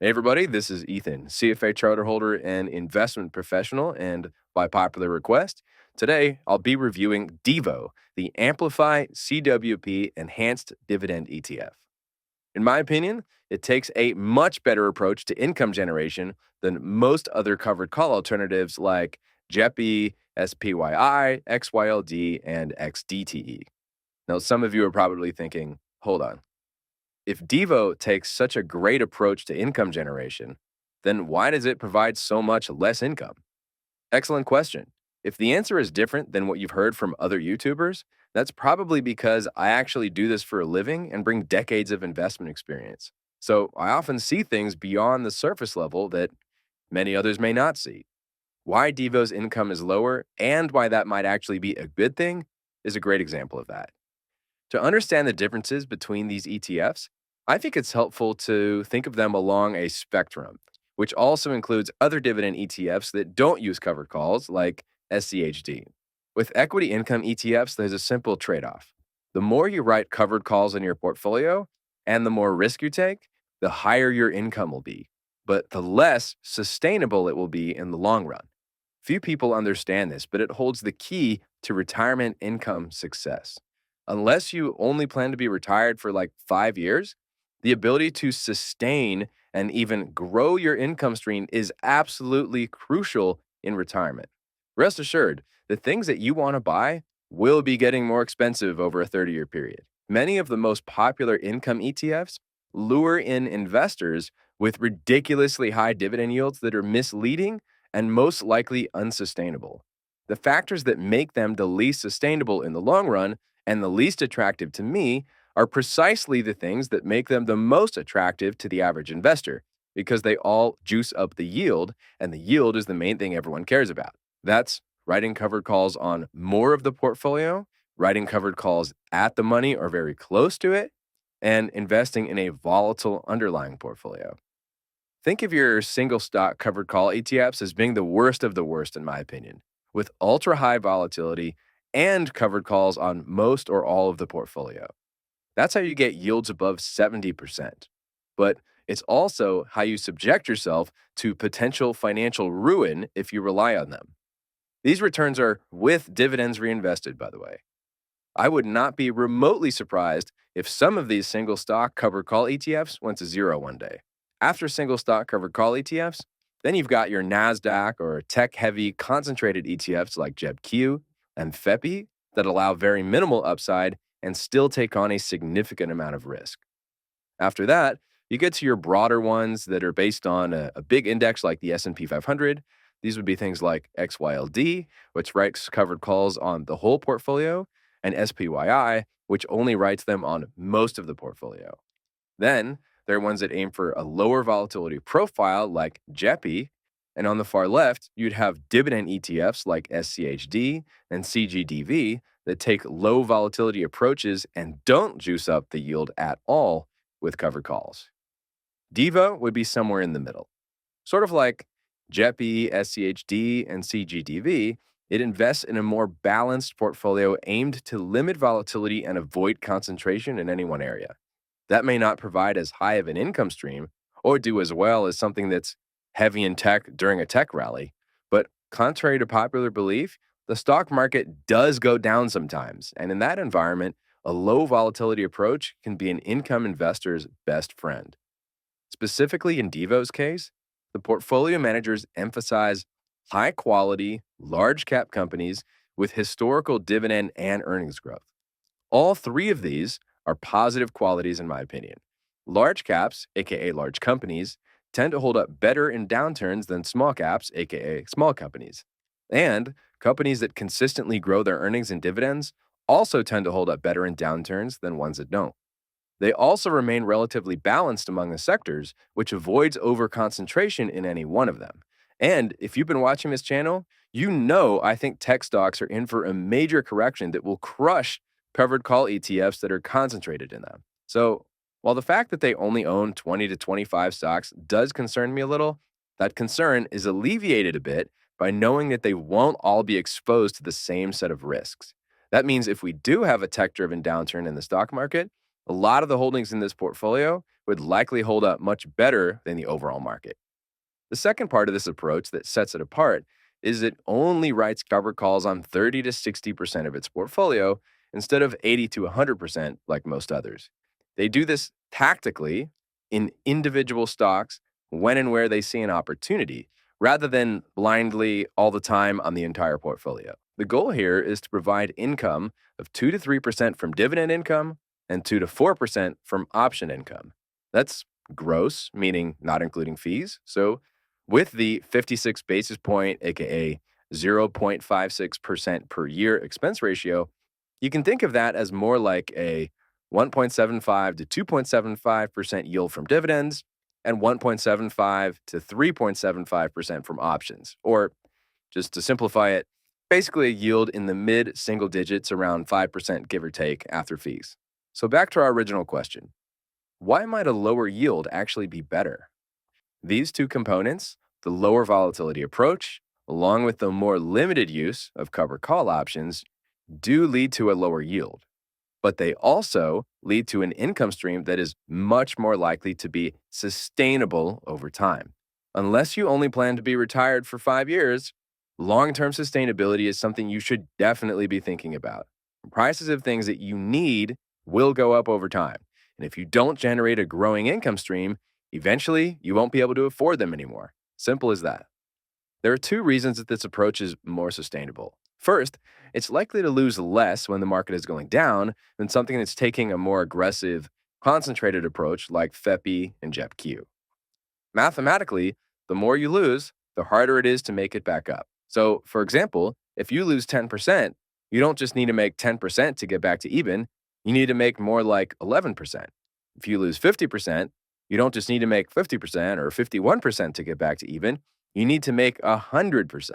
Hey everybody, this is Ethan, CFA Charterholder and investment professional, and by popular request, today I'll be reviewing DIVO, the Amplify CWP Enhanced Dividend ETF. In my opinion, it takes a much better approach to income generation than most other covered call alternatives like JEPI, SPYI, XYLD, and XDTE. Now, some of you are probably thinking, hold on. If Devo takes such a great approach to income generation, then why does it provide so much less income? Excellent question. If the answer is different than what you've heard from other YouTubers, that's probably because I actually do this for a living and bring decades of investment experience. So I often see things beyond the surface level that many others may not see. Why Devo's income is lower and why that might actually be a good thing is a great example of that. To understand the differences between these ETFs, I think it's helpful to think of them along a spectrum, which also includes other dividend ETFs that don't use covered calls, like SCHD. With equity income ETFs, there's a simple trade off. The more you write covered calls in your portfolio and the more risk you take, the higher your income will be, but the less sustainable it will be in the long run. Few people understand this, but it holds the key to retirement income success. Unless you only plan to be retired for like 5 years, the ability to sustain and even grow your income stream is absolutely crucial in retirement. Rest assured, the things that you want to buy will be getting more expensive over a 30-year period. Many of the most popular income ETFs lure in investors with ridiculously high dividend yields that are misleading and most likely unsustainable. The factors that make them the least sustainable in the long run and the least attractive to me are precisely the things that make them the most attractive to the average investor because they all juice up the yield, and the yield is the main thing everyone cares about. That's writing covered calls on more of the portfolio, writing covered calls at the money or very close to it, and investing in a volatile underlying portfolio. Think of your single stock covered call ETFs as being the worst of the worst, in my opinion, with ultra high volatility and covered calls on most or all of the portfolio. That's how you get yields above 70%. But it's also how you subject yourself to potential financial ruin if you rely on them. These returns are with dividends reinvested, by the way. I would not be remotely surprised if some of these single stock covered call ETFs went to zero one day. After single stock covered call ETFs, then you've got your NASDAQ or tech heavy concentrated ETFs like JEPQ and FEPI that allow very minimal upside and still take on a significant amount of risk. After that, you get to your broader ones that are based on a big index like the S&P 500. These would be things like XYLD, which writes covered calls on the whole portfolio, and SPYI, which only writes them on most of the portfolio. Then there are ones that aim for a lower volatility profile like JEPI, and on the far left, you'd have dividend ETFs like SCHD and CGDV that take low volatility approaches and don't juice up the yield at all with covered calls. DIVO would be somewhere in the middle. Sort of like JEPI, SCHD, and CGDV, it invests in a more balanced portfolio aimed to limit volatility and avoid concentration in any one area. That may not provide as high of an income stream or do as well as something that's heavy in tech during a tech rally. But contrary to popular belief, the stock market does go down sometimes. And in that environment, a low volatility approach can be an income investor's best friend. Specifically in Devo's case, the portfolio managers emphasize high quality, large cap companies with historical dividend and earnings growth. All three of these are positive qualities, in my opinion. Large caps, aka large companies, tend to hold up better in downturns than small caps, aka small companies. And companies that consistently grow their earnings and dividends also tend to hold up better in downturns than ones that don't. They also remain relatively balanced among the sectors, which avoids overconcentration in any one of them. And if you've been watching this channel, you know I think tech stocks are in for a major correction that will crush covered call ETFs that are concentrated in them. So, while the fact that they only own 20 to 25 stocks does concern me a little, that concern is alleviated a bit by knowing that they won't all be exposed to the same set of risks. That means if we do have a tech driven downturn in the stock market, a lot of the holdings in this portfolio would likely hold up much better than the overall market. The second part of this approach that sets it apart is it only writes covered calls on 30 to 60% of its portfolio instead of 80 to 100% like most others. They do this tactically in individual stocks when and where they see an opportunity, rather than blindly all the time on the entire portfolio. The goal here is to provide income of 2 to 3% from dividend income and 2 to 4% from option income. That's gross, meaning not including fees. So with the 56 basis point, aka 0.56% per year expense ratio, you can think of that as more like a 1.75 to 2.75% yield from dividends and 1.75 to 3.75% from options. Or just to simplify it, basically a yield in the mid single digits, around 5% give or take after fees. So back to our original question. Why might a lower yield actually be better? These two components, the lower volatility approach, along with the more limited use of covered call options, do lead to a lower yield. But they also lead to an income stream that is much more likely to be sustainable over time. Unless you only plan to be retired for 5 years, long-term sustainability is something you should definitely be thinking about. Prices of things that you need will go up over time. And if you don't generate a growing income stream, eventually you won't be able to afford them anymore. Simple as that. There are two reasons that this approach is more sustainable. First, it's likely to lose less when the market is going down than something that's taking a more aggressive, concentrated approach like FEPI and JEPQ. Mathematically, the more you lose, the harder it is to make it back up. So, for example, if you lose 10%, you don't just need to make 10% to get back to even, you need to make more like 11%. If you lose 50%, you don't just need to make 50% or 51% to get back to even, you need to make 100%.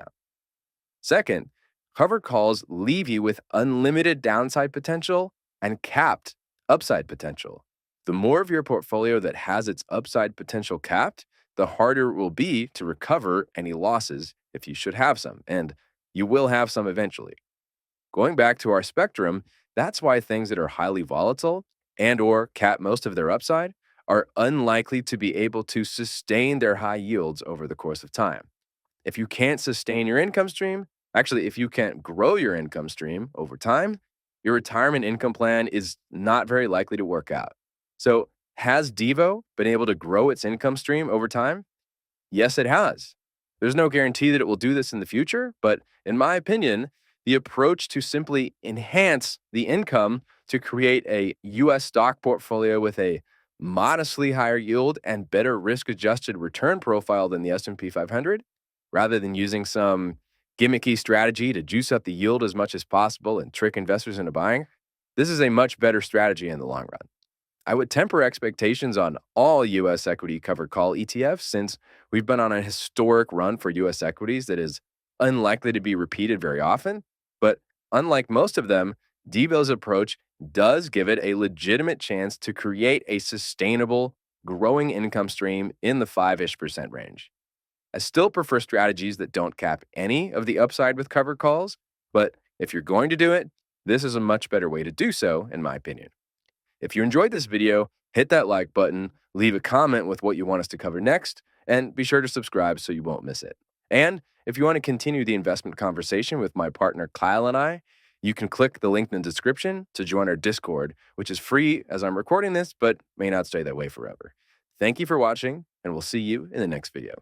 Second, covered calls leave you with unlimited downside potential and capped upside potential. The more of your portfolio that has its upside potential capped, the harder it will be to recover any losses if you should have some, and you will have some eventually. Going back to our spectrum, that's why things that are highly volatile and or cap most of their upside are unlikely to be able to sustain their high yields over the course of time. If you can't sustain your income stream, actually, if you can't grow your income stream over time, your retirement income plan is not very likely to work out. So, has DIVO been able to grow its income stream over time? Yes, it has. There's no guarantee that it will do this in the future, but in my opinion, the approach to simply enhance the income to create a US stock portfolio with a modestly higher yield and better risk-adjusted return profile than the S&P 500, rather than using some gimmicky strategy to juice up the yield as much as possible and trick investors into buying, this is a much better strategy in the long run. I would temper expectations on all US equity covered call ETFs since we've been on a historic run for US equities that is unlikely to be repeated very often. But unlike most of them, DIVO's approach does give it a legitimate chance to create a sustainable, growing income stream in the 5-ish% range. I still prefer strategies that don't cap any of the upside with covered calls, but if you're going to do it, this is a much better way to do so, in my opinion. If you enjoyed this video, hit that like button, leave a comment with what you want us to cover next, and be sure to subscribe so you won't miss it. And if you want to continue the investment conversation with my partner Kyle and I, you can click the link in the description to join our Discord, which is free as I'm recording this, but may not stay that way forever. Thank you for watching, and we'll see you in the next video.